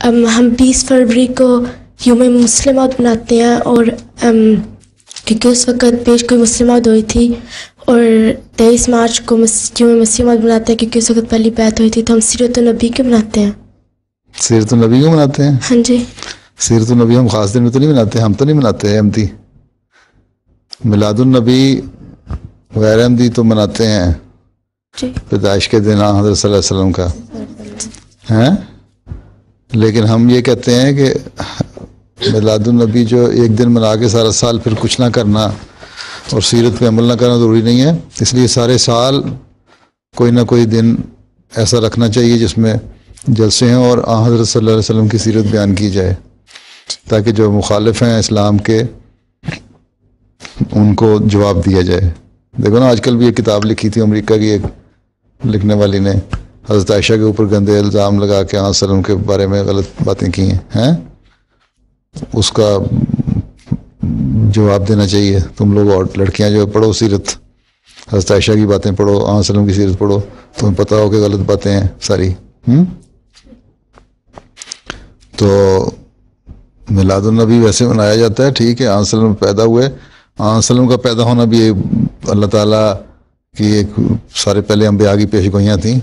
ہم 20 فروری کو یوم مسلمات مناتے ہیں، اور کیونکہ اس وقت پیش کوئی مسلمات ہوئی تھی، اور 23 مارچ کو یوم مسلمات مناتے ہیں کیونکہ اس وقت پہلی بیعت ہوئی تھی، تو ہم سیرت النبی کو مناتے ہیں۔ سیرت النبی کو مناتے ہیں؟ ہاں جی۔ سیرت النبی ہم خاص دن میں تو نہیں مناتے، ہم تو نہیں مناتے احمدی۔ میلاد النبی غیر احمدی تو مناتے ہیں جی، پیدائش کے دن حضرت صلی اللہ علیہ وسلم کا ہیں، لیکن ہم یہ کہتے ہیں کہ میلاد النبی جو ایک دن منا کے سارا سال پھر کچھ نہ کرنا اور سیرت پہ عمل نہ کرنا ضروری نہیں ہے، اس لیے سارے سال کوئی نہ کوئی دن ایسا رکھنا چاہیے جس میں جلسے ہیں اور حضرت صلی اللہ علیہ وسلم کی سیرت بیان کی جائے، تاکہ جو مخالف ہیں اسلام کے ان کو جواب دیا جائے۔ دیکھو نا، آج کل بھی ایک کتاب لکھی تھی امریکہ کی ایک لکھنے والی نے، حضرت عائشہ کے اوپر گندے الزام لگا کے صلی اللہ علیہ وسلم کے بارے میں غلط باتیں کی ہیں، اس کا جواب دینا چاہیے۔ تم لوگ اور لڑکیاں جو پڑھو سیرت، حضرت عائشہ کی باتیں پڑھو، صلی اللہ علیہ وسلم کی سیرت پڑھو، تمہیں پتہ ہو کہ غلط باتیں ہیں ساری۔ تو میلاد النبی ویسے منایا جاتا ہے، ٹھیک ہے، صلی اللہ علیہ وسلم پیدا ہوئے، صلی اللہ علیہ وسلم کا پیدا ہونا بھی اللہ تعالیٰ کی ایک سارے پہلے انبیاء کی پیش گوئیاں تھیں،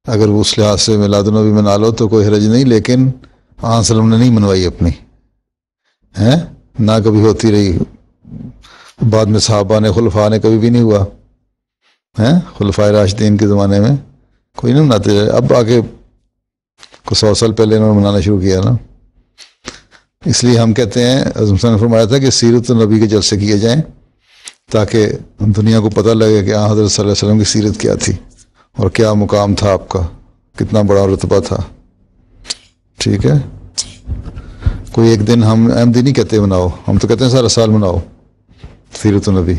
اگر اس لحاظ سے میلاد النبی منا لو تو کوئی حرج نہیں، لیکن صلی اللہ علیہ وسلم نے نہیں منوائی اپنی، ہیں نہ کبھی ہوتی رہی، بعد میں صحابہ نے خلفاء نے کبھی بھی نہیں ہوا، ہیں خلفائے راشدین کے زمانے میں کوئی نہیں مناتے، اب آگے کو 100 سال پہلے انہوں نے منانا شروع کیا نا۔ اس لیے ہم کہتے ہیں، حضرت نے فرمایا تھا کہ سیرت النبی کے جلسے کیے جائیں تاکہ دنیا کو پتہ لگے کہ حضرت صلی اللہ علیہ وسلم کی سیرت کیا تھی اور کیا مقام تھا آپ کا، کتنا بڑا رتبہ تھا، ٹھیک ہے۔ کوئی ایک دن ہم احمدی نہیں کہتے مناؤ، ہم تو کہتے ہیں سارا سال مناؤ سیرت النبی۔